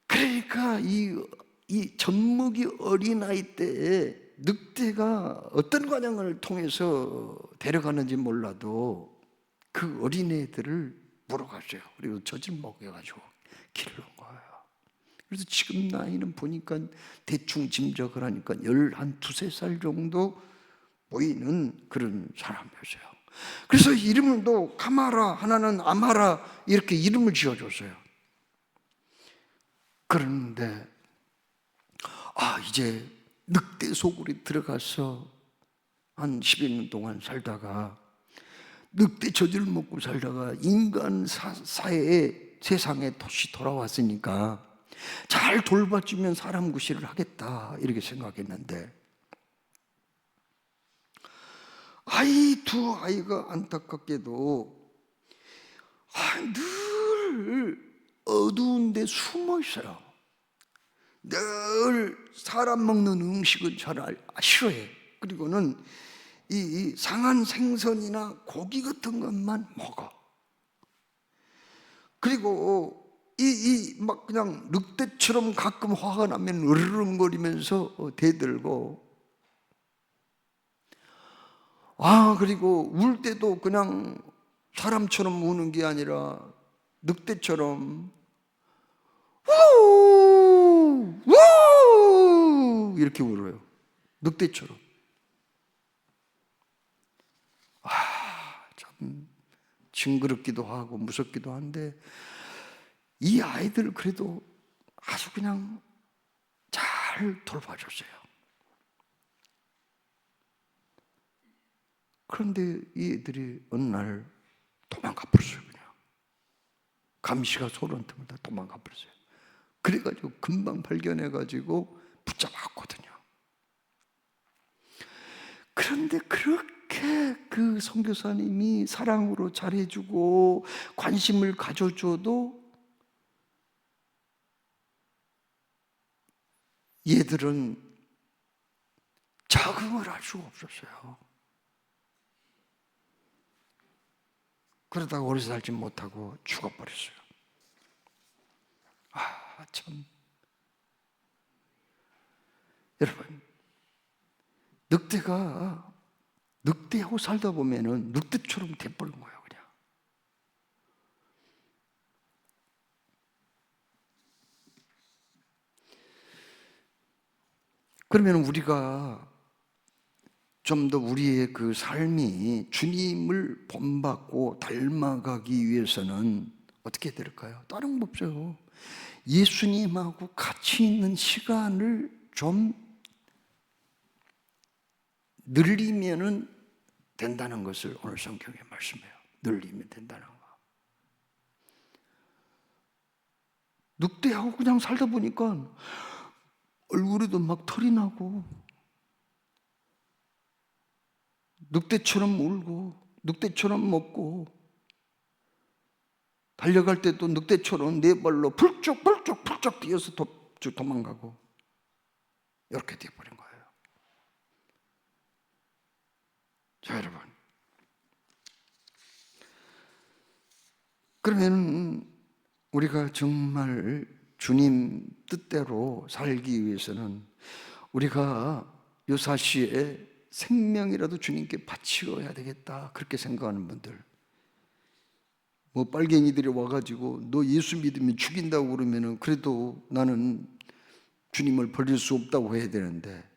A: 그러니까 이 젖먹이 어린아이 때에 늑대가 어떤 과정을 통해서 데려가는지 몰라도 그 어린애들을 물어갔어요. 그리고 젖을 먹여가지고 기른 거예요. 그래서 지금 나이는 보니까 대충 짐작을 하니까 11, 2살 정도 보이는 그런 사람이었어요. 그래서 이름도 카마라, 하나는 아마라 이렇게 이름을 지어줬어요. 그런데 이제 늑대 속으로 들어가서 한 10여 년 동안 살다가 늑대 젖을 먹고 살다가 인간 사회에 세상에 다시 돌아왔으니까 잘 돌봐주면 사람 구실을 하겠다 이렇게 생각했는데 두 아이가 안타깝게도 늘 어두운 데 숨어 있어요. 늘 사람 먹는 음식은 잘 싫어해. 그리고는 이 상한 생선이나 고기 같은 것만 먹어. 그리고 막 그냥 늑대처럼 가끔 화가 나면 으르렁거리면서 대들고 그리고 울 때도 그냥 사람처럼 우는 게 아니라 늑대처럼 우! 우! 이렇게 울어요. 늑대처럼. 참 징그럽기도 하고 무섭기도 한데 이 아이들 그래도 아주 그냥 잘 돌봐줬어요. 그런데 이 애들이 어느 날 도망가 버렸어요. 그냥 감시가 소름 돋는다 도망가 버렸어요. 그래가지고 금방 발견해가지고 붙잡았거든요. 그런데 그렇게 그 선교사님이 사랑으로 잘해주고 관심을 가져줘도 얘들은 적응을 할 수가 없었어요. 그러다가 오래 살지 못하고 죽어버렸어요. 참. 여러분, 늑대하고 살다 보면은 늑대처럼 돼버린 거예요, 그냥. 그러면 우리가 좀 더 우리의 그 삶이 주님을 본받고 닮아가기 위해서는 어떻게 될까요? 다른 거 없어요. 예수님하고 같이 있는 시간을 좀 늘리면은 된다는 것을 오늘 성경에 말씀해요. 늘리면 된다는 거. 늑대하고 그냥 살다 보니까 얼굴에도 막 털이 나고 늑대처럼 울고 늑대처럼 먹고 달려갈 때도 늑대처럼 네 발로 펄쩍 뛰어서 도망가고 이렇게 되어버린 거예요. 자, 여러분, 그러면 우리가 정말 주님 뜻대로 살기 위해서는 우리가 요사시에 생명이라도 주님께 바치어야 되겠다 그렇게 생각하는 분들, 뭐 빨갱이들이 와가지고 너 예수 믿으면 죽인다고 그러면은 그래도 나는 주님을 버릴 수 없다고 해야 되는데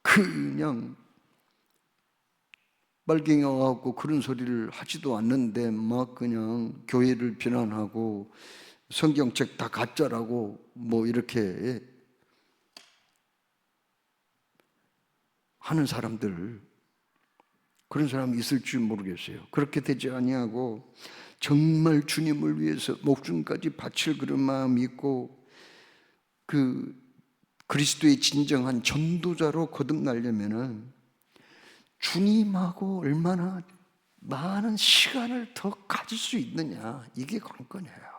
A: 그냥 빨갱이 와갖고 그런 소리를 하지도 않는데 막 그냥 교회를 비난하고 성경책 다 가짜라고 뭐 이렇게 하는 사람들, 그런 사람이 있을 줄 모르겠어요. 그렇게 되지 아니하고 정말 주님을 위해서 목숨까지 바칠 그런 마음이 있고 그 그리스도의 진정한 전도자로 거듭나려면은 주님하고 얼마나 많은 시간을 더 가질 수 있느냐, 이게 관건이에요.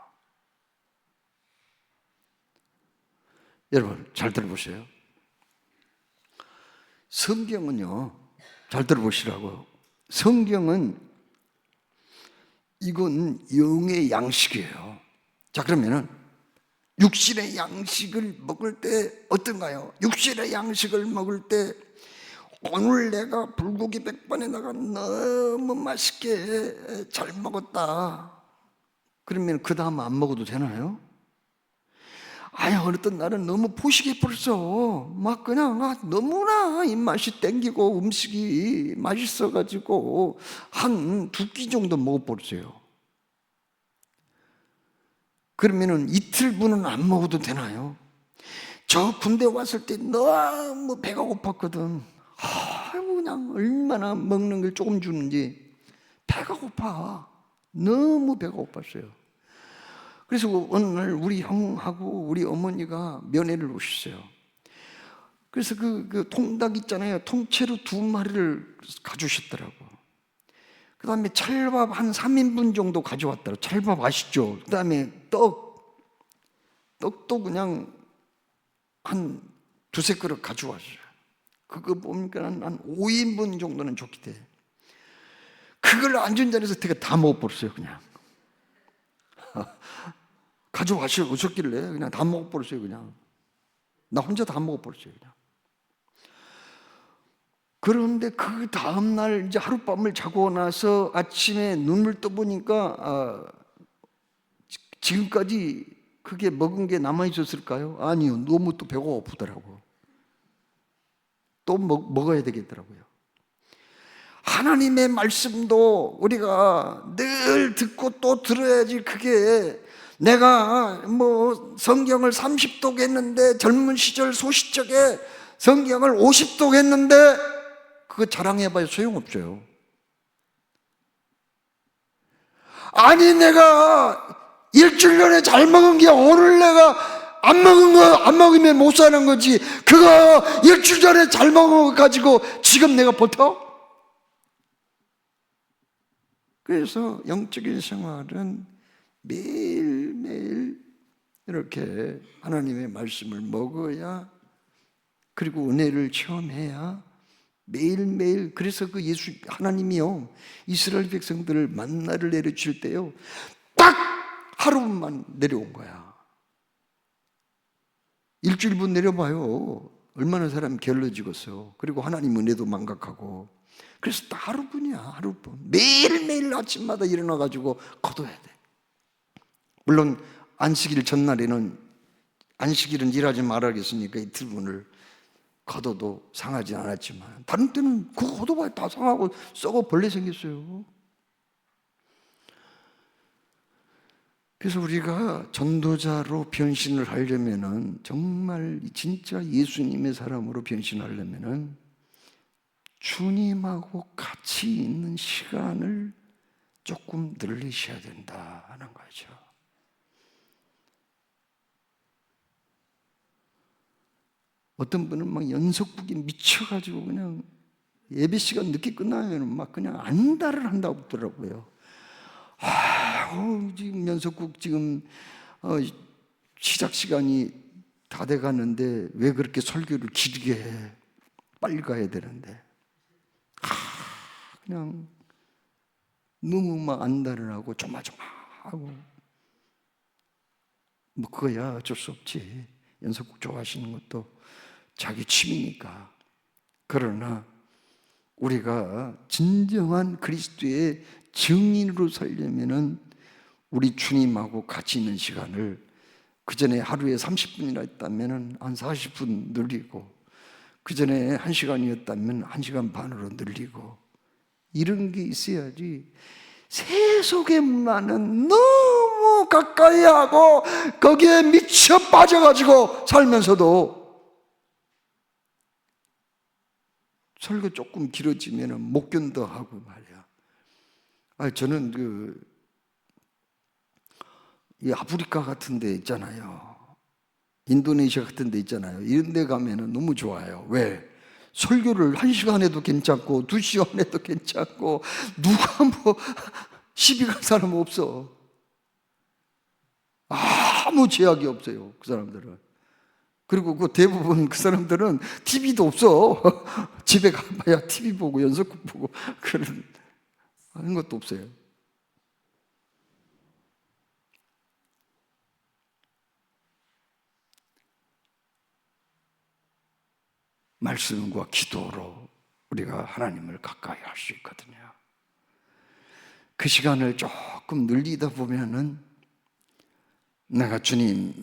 A: 여러분 잘 들어보세요. 성경은요, 잘 들어보시라고. 성경은 이건 영의 양식이에요. 자, 그러면은 육신의 양식을 먹을 때 어떤가요? 육신의 양식을 먹을 때 오늘 내가 불고기 100번에다가 너무 맛있게 잘 먹었다, 그러면 그 다음 안 먹어도 되나요? 아니, 어느 날은 너무 포식이 벌써 막 그냥 너무나 입맛이 땡기고 음식이 맛있어가지고 한 2끼 정도 먹어버렸어요. 그러면은 이틀분은 안 먹어도 되나요? 저 군대 왔을 때 너무 배가 고팠거든. 그냥 얼마나 먹는 걸 조금 주는지 배가 고파. 너무 배가 고팠어요. 그래서 어느 날 우리 형하고 우리 어머니가 면회를 오셨어요. 그래서 그 통닭 있잖아요. 통째로 2마리를 가져오셨더라고. 그 다음에 찰밥 한 3인분 정도 가져왔더라고. 찰밥 아시죠? 그 다음에 떡도 그냥 한 2~3그릇 가져왔어요. 그거 보니까 한 5인분 정도는 좋게 돼. 그걸 앉은 자리에서 제가 다 먹어버렸어요. 그냥 가져오셨길래 그냥 다 먹어버렸어요. 그냥 나 혼자 다 먹어버렸어요. 그냥. 그런데 그 다음날 이제 하룻밤을 자고 나서 아침에 눈을 떠보니까 지금까지 그게 먹은 게 남아있었을까요? 아니요. 너무 또 배가 고프더라고. 또 먹어야 되겠더라고요. 하나님의 말씀도 우리가 늘 듣고 또 들어야지. 그게 내가 뭐 성경을 30독 했는데, 젊은 시절 소시적에 성경을 50독 했는데, 그거 자랑해봐야 소용없어요. 아니, 내가 일주일 전에 잘 먹은 게 오늘 내가 안 먹으면 못 사는 거지. 그거 일주일 전에 잘 먹어가지고 지금 내가 버텨? 그래서 영적인 생활은 매일매일 이렇게 하나님의 말씀을 먹어야, 그리고 은혜를 체험해야 매일매일. 그래서 그 하나님이요, 이스라엘 백성들을 만나를 내려주실 때요, 딱 하루만 내려온 거야. 일주일분 내려봐요. 얼마나 사람이 게을러지겠어. 그리고 하나님 은혜도 망각하고. 그래서 딱 하루뿐이야. 하루뿐. 매일매일 아침마다 일어나가지고 거둬야 돼. 물론 안식일 전날에는, 안식일은 일하지 말아야겠으니까 이틀분을 거둬도 상하지 않았지만, 다른 때는 그거 거둬봐야 다 상하고 썩어 벌레 생겼어요. 그래서 우리가 전도자로 변신을 하려면은, 정말 진짜 예수님의 사람으로 변신하려면은 주님하고 같이 있는 시간을 조금 늘리셔야 된다는 거죠. 어떤 분은 막 연속극에 미쳐가지고 그냥 예배 시간 늦게 끝나면 막 그냥 안달을 한다고 하더라고요. 지금 연속극 지금 시작 시간이 다 돼가는데 왜 그렇게 설교를 길게 해? 빨리 가야 되는데. 그냥 너무 막 안달을 하고 조마조마하고. 뭐 그거야 어쩔 수 없지. 연속극 좋아하시는 것도 자기 취미니까. 그러나 우리가 진정한 그리스도의 증인으로 살려면은 우리 주님하고 같이 있는 시간을, 그 전에 하루에 30분이나 했다면은 한 40분 늘리고, 그 전에 1시간이었다면 1시간 반으로 늘리고, 이런 게 있어야지. 세속의 문화는 너무 가까이 하고 거기에 미쳐 빠져가지고 살면서도 설교 조금 길어지면 못 견뎌하고 말이야. 저는 이 아프리카 같은 데 있잖아요. 인도네시아 같은 데 있잖아요. 이런 데 가면은 너무 좋아요. 왜? 설교를 1시간 해도 괜찮고 2시간 해도 괜찮고 누가 뭐 시비 갈 사람은 없어. 아무 제약이 없어요, 그 사람들은. 그리고 그 대부분 그 사람들은 TV도 없어. 집에 가봐야 TV 보고 연속극 보고 그런 하는 것도 없어요. 말씀과 기도로 우리가 하나님을 가까이 할 수 있거든요. 그 시간을 조금 늘리다 보면은 내가 주님의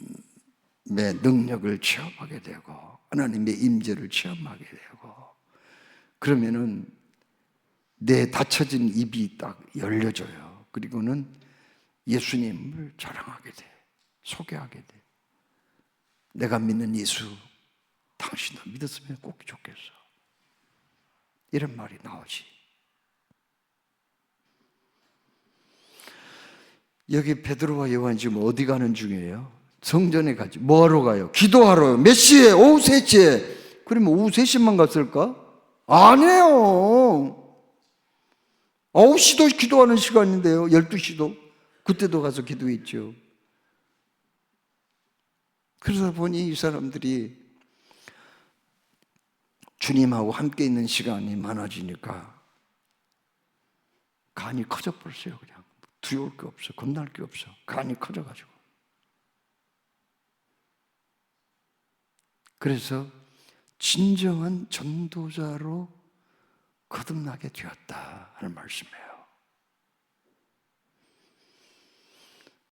A: 능력을 체험하게 되고 하나님의 임재를 체험하게 되고, 그러면은 내 닫혀진 입이 딱 열려져요. 그리고는 예수님을 자랑하게 돼, 소개하게 돼. 내가 믿는 예수, 당신도 믿었으면 꼭 좋겠어. 이런 말이 나오지. 여기 베드로와 요한 지금 어디 가는 중이에요? 성전에 가지. 뭐하러 가요? 기도하러요. 몇 시에? 오후 3시에. 그러면 오후 3시만 갔을까? 아니에요. 9시도 기도하는 시간인데요. 12시도. 그때도 가서 기도했죠. 그러다 보니 이 사람들이 주님하고 함께 있는 시간이 많아지니까 간이 커져 버렸어요. 그냥 두려울 게 없어, 겁날 게 없어. 간이 커져가지고. 그래서 진정한 전도자로 거듭나게 되었다 하는 말씀이에요.